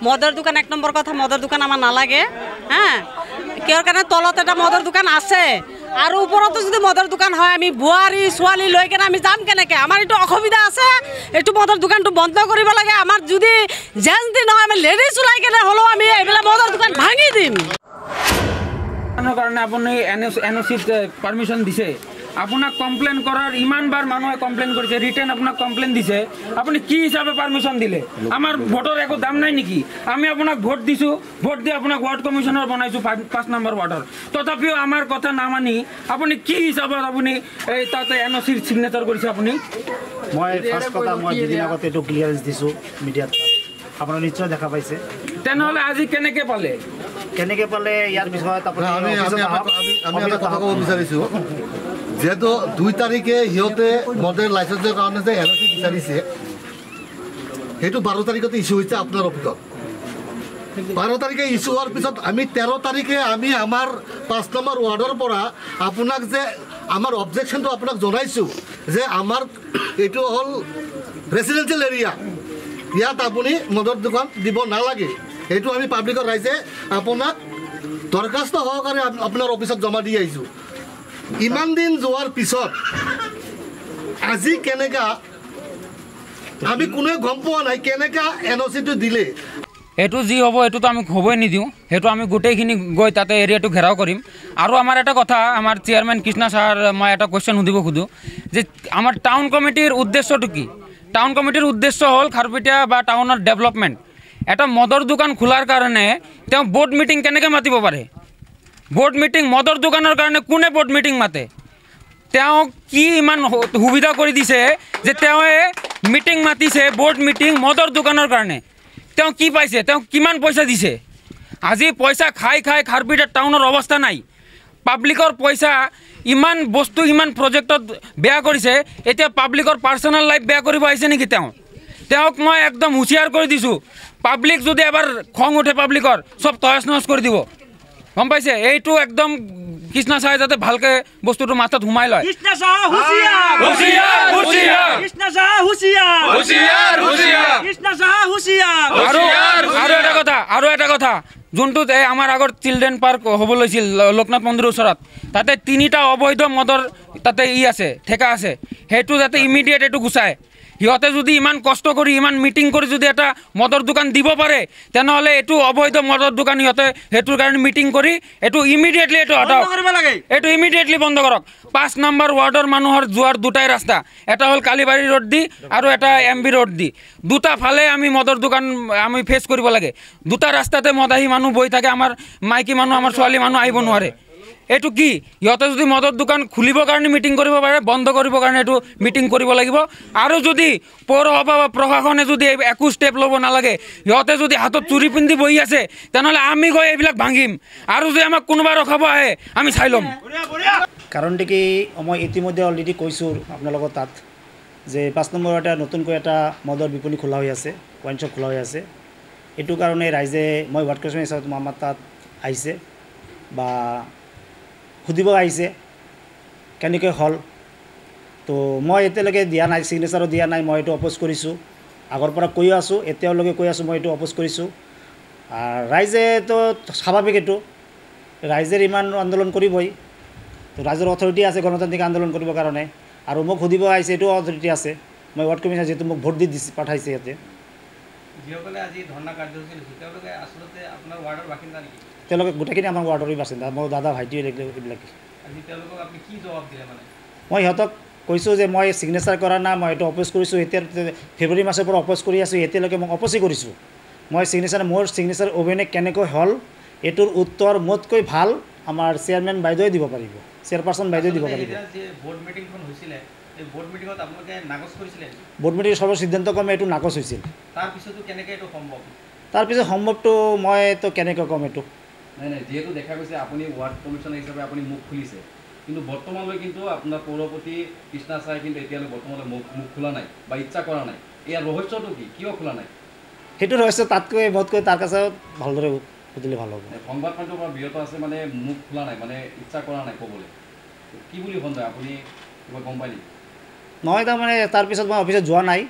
মদৰ দোকান 1 নম্বৰ কথা মদৰ দোকান আমাৰ নালাগে হা কিয়ৰ কাৰণে তলত এটা মদৰ দোকান আছে আৰু ওপৰতো যদি মদৰ দোকান হয় আমি বুৱাৰী ছোৱালী লৈ কেনে আমি যাম কেনেকৈ আমাৰ এইটো অসুবিধা আছে এইটো মদৰ দোকানটো বন্ধ কৰিব লাগে আমাৰ যদি জেন্টছ নহয় আমি লেডিজ ওলাই কেনে হ'লেও আমি এইবিলাক মদৰ দোকান ভাঙি দিম কাৰণে আপুনি এনঅ'চিত পাৰমিশ্যন দিছে আপোনাক কমপ্লেইন কৰাৰ ইমানবাৰ মানুহে কমপ্লেইন কৰিছে ৰিটাৰ্ণ আপোনাক কমপ্লেইন দিছে আপুনি কি হিচাপে পাৰমিশ্যন দিলে আমাৰ ভোটৰ একো দাম নাই নেকি আমি আপোনাক ভোট দিছোঁ ভোট দি আপোনাক ৱাৰ্ড কমিশ্যনাৰ বনাইছোঁ 5 নম্বৰ ৱাৰ্ডৰ তথাপিও আমাৰ কথা নামানি আপুনি কি হিচাপত আপুনি এই তাতে এনঅ'চিৰ ছিগনেচাৰ কৰিছে আপুনি মই ফাৰ্ষ্ট কথা মই দুদিন আগতে এইটো ক্লিয়াৰেঞ্চ দিছোঁ মিডিয়াত আপোনাৰ নিশ্চয় দেখা পাইছে তেনেহ'লে আজি কেনেকৈ পালে ইয়াৰ বিষয়ত আমি এটা কথা ক'ব বিচাৰিছোঁ যেহেতু 2 তাৰিখে সিহঁতে মডেল লাইচেন্সৰ কাৰণে যে এনঅ'চি বিচাৰিছে সেইটো 12 তাৰিখতে ইছ্যু হৈছে আপোনাৰ অফিচত 12 তাৰিখে ইছ্যু হোৱাৰ পিছত আমি 13 তাৰিখে আমি আমাৰ 5 নম্বৰ ৱাৰ্ডৰ পৰা আপোনাক যে আমাৰ অবজেকশ্যনটো আপোনাক জনাইছোঁ যে আমাৰ এইটো হ'ল ৰেচিডেঞ্চিয়েল এৰিয়া ইয়াত আপুনি মদৰ দোকান দিব নালাগে এইটো আমি পাব্লিকৰ ৰাইজে আপোনাক দৰখাস্ত সহকাৰে আপোনাৰ অফিচত জমা দি আহিছোঁ ইমান দিন যোৱাৰ পিছত আজি কেনেকা আমি কোনোৱে গম পোৱা নাই কেনেকা এনঅ'চিটো দিলে এইটো যি হ'ব এইটোতো আমি হ'বই নিদিওঁ সেইটো আমি গোটেইখিনি গৈ তাতে এৰিয়াটো ঘেৰাও কৰিম আৰু আমাৰ এটা কথা আমাৰ চেয়াৰমেন কৃষ্ণা ছাৰ মই এটা কুৱেশ্যন সুধিব খোজোঁ যে আমাৰ টাউন কমিটিৰ উদ্দেশ্যটো কি টাউন কমিটিৰ উদ্দেশ্য হ'ল খাৰুপেটীয়া বা টাউনৰ ডেভেলপমেণ্ট এটা মদৰ দোকান খোলাৰ কাৰণে তেওঁ বোৰ্ড মিটিং কেনেকৈ মাতিব পাৰে বোৰ্ড মিটিং মদৰ দোকানৰ কাৰণে কোনে বোৰ্ড মিটিং মাতে তেওঁ কি ইমান সুবিধা কৰি দিছে যে তেওঁৱে মিটিং মাতিছে বোৰ্ড মিটিং মদৰ দোকানৰ কাৰণে তেওঁ কি পাইছে তেওঁ কিমান পইচা দিছে আজি পইচা খাই খাৰুপেটীয়া টাউনৰ অৱস্থা নাই পাব্লিকৰ পইচা ইমান বস্তু ইমান প্ৰজেক্টত বেয়া কৰিছে এতিয়া পাব্লিকৰ পাৰ্চনেল লাইফ বেয়া কৰিব আহিছে নেকি তেওঁক মই একদম হুঁচিয়াৰ কৰি দিছোঁ পাব্লিক যদি এবাৰ খং উঠে পাব্লিকৰ চব তহছ নহছ কৰি দিব গম পাইছে এইটো একদম কৃষ্ণা ছাৰে যাতে ভালকৈ বস্তুটো মাথাত সোমাই লয় আৰু এটা কথা যোনটোত এই আমাৰ আগত চিলড্ৰেন পাৰ্ক হ'ব লৈছিল লোকনাথ মন্দিৰৰ ওচৰত তাতে 3টা অবৈধ মদৰ তাতে আছে ঠেকা আছে সেইটো যাতে ইমিডিয়েট এইটো গুচায় সিহঁতে যদি ইমান কষ্ট কৰি ইমান মিটিং কৰি যদি এটা মদৰ দোকান দিব পাৰে তেনেহ'লে এইটো অবৈধ মদৰ দোকান সিহঁতে সেইটোৰ কাৰণে মিটিং কৰি এইটো ইমিডিয়েটলি এইটো হটাওক এইটো ইমিডিয়েটলি বন্ধ কৰক 5 নম্বৰ ৱাৰ্ডৰ মানুহৰ যোৱাৰ 2টাই ৰাস্তা এটা হ'ল কালীবাৰী ৰোড দি আৰু এটা MB ৰোড দি 2টা ফালে আমি মদৰ দোকান আমি ফেচ কৰিব লাগে 2টা ৰাস্তাতে মদাহী মানুহ বহি থাকে আমাৰ মাইকী মানুহ আমাৰ ছোৱালী মানুহ আহিব নোৱাৰে এইটো কি সিহঁতে যদি মদৰ দোকান খুলিবৰ কাৰণে মিটিং কৰিব পাৰে বন্ধ কৰিবৰ কাৰণে এইটো মিটিং কৰিব লাগিব আৰু যদি পৌৰসভা বা প্ৰশাসনে যদি একো ষ্টেপ ল'ব নালাগে সিহঁতে যদি হাতত চুৰি পিন্ধি বহি আছে তেনেহ'লে আমি গৈ এইবিলাক ভাঙিম আৰু যদি আমাক কোনোবা ৰখাব আহে আমি চাই ল'ম কাৰণটো কি মই ইতিমধ্যে অলৰেডি কৈছোঁ আপোনালোকৰ তাত যে 5 নম্বৰ এটা নতুনকৈ এটা মদৰ বিপণী খোলা হৈ আছে ৱাইন শ্বপ খোলা হৈ আছে এইটো কাৰণে ৰাইজে মই ৱাৰ্ড কমিশ্যনাৰ হিচাপে আমাৰ তাত আহিছে বা সুধিব আহিছে কেনেকৈ হ'ল তো মই এতিয়ালৈকে দিয়া নাই ছিগনেচাৰো দিয়া নাই মই এইটো অপ'জ কৰিছোঁ আগৰ পৰা কৈ আছোঁ এতিয়ালৈকে কৈ আছোঁ মই এইটো অপ'জ কৰিছোঁ ৰাইজেতো স্বাভাৱিক এইটো ৰাইজে ইমান আন্দোলন কৰিবই তো ৰাইজৰ অথৰিটি আছে গণতান্ত্ৰিক আন্দোলন কৰিবৰ কাৰণে আৰু মোক সুধিব আহিছে এইটো অথৰিটি আছে মই ৱাৰ্ড কমিশ্যনাৰ যিহেতু মোক ভোট দি পঠাইছে ইয়াতে যিসকলে আজি ধৰ্ণা কাৰ্যসূচী লৈছে তেওঁলোকে আচলতে আপোনাৰ ৱাৰ্ডৰ বাসিন্দা নেকি তেওঁলোকে গোটেইখিনি আমাৰ ৱাৰ্ডৰে বাসিন্দা মোৰ দাদা ভাইটি এইবিলাকে আজি তেওঁলোকক আপুনি কি জবাব দিলে মানে মই সিহঁতক কৈছোঁ যে মই ছিগনেচাৰ কৰা নাই মই এইটো অপ'জ কৰিছোঁ এতিয়া ফেব্ৰুৱাৰী মাহৰ পৰা অপ'জ কৰি আছোঁ এতিয়ালৈকে মই অপ'জেই কৰিছোঁ মই মোৰ ছিগনেচাৰ অভিনয় কেনেকৈ হ'ল এইটোৰ উত্তৰ মোতকৈ ভাল আমাৰ চেয়াৰমেন বাইদেৱে দিব পাৰিব চেয়াৰপাৰ্চন বাইদেৱে দিব পাৰিব বোৰ্ড মিটিংখন হৈছিলে এই বোৰ্ড মিটিঙত আপোনালোকে নাকচ কৰিছিলে বোৰ্ড মিটিং সৰ্বসিদ্ধান্তক্ৰমে এইটো নাকচ হৈছিল তাৰপিছতো কেনেকৈ এইটো সম্ভৱ তাৰপিছত সম্ভৱটো মইতো কেনেকৈ ক'ম এইটো নাই যিহেতু দেখা গৈছে আপুনি ৱাৰ্ড কমিশ্যনাৰ হিচাপে আপুনি মুখ খুলিছে কিন্তু বৰ্তমানলৈ কিন্তু আপোনাৰ পৌৰপতি কৃষ্ণা ছাৰে কিন্তু এতিয়ালৈ বৰ্তমানলৈ মুখ খোলা নাই বা ইচ্ছা কৰা নাই ইয়াৰ ৰহস্যটো কি কিয় খোলা নাই সেইটো ৰহস্য তাতকৈ মোতকৈ তাৰ কাছে ভালদৰে সুধিলে ভাল হ'ব সংবাদ মাধ্যমৰ পৰা বিৰত আছে মানে মুখ খোলা নাই মানে ইচ্ছা কৰা নাই ক'বলৈ কি বুলি সন্দেহ আপুনি কিবা গম পায় নেকি নহয় তাৰমানে তাৰপিছত মই অফিচত যোৱা নাই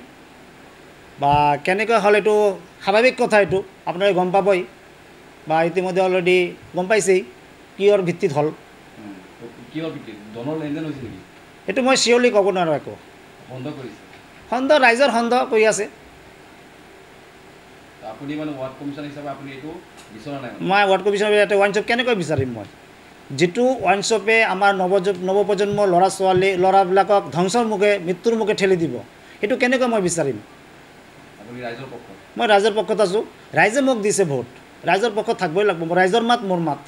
বা কেনেকৈ হ'ল এইটো স্বাভাৱিক কথা, এইটো আপোনালোকে গম পাবই বা ইতিমধ্যে অলৰেডি গম পাইছেই কিহৰ ভিত্তিত হ'ল। কিহৰ ভিত্তিত ধনৰ লেনদেন হৈছে নেকি? এইটো মই চিয়ৰলি ক'ব নোৱাৰোঁ একো। সন্দেহ কৰিছে সন্দেহ ৰাইজৰ সন্দেহ কৰি আছে। আপুনি মানে ৱাৰ্ড কমিশ্যন হিচাপে আপুনি এইটো বিচৰা নাই? মই ৱাৰ্ড কমিশ্যনৰ ইয়াতে ৱাইন শ্বপ কেনেকৈ বিচাৰিম? মই যিটো ৱাইন শ্বপে আমাৰ নৱপ্ৰজন্মৰ ল'ৰাবিলাকক ধ্বংসৰ মুখে মৃত্যুৰ মুখে ঠেলি দিব, সেইটো কেনেকৈ মই বিচাৰিম? আপুনি ৰাইজৰ পক্ষত? মই ৰাইজৰ পক্ষত আছোঁ। ৰাইজে মোক দিছে ভোট, ৰাইজৰ পক্ষত থাকিবই লাগিব। ৰাইজৰ মাত মোৰ মাত।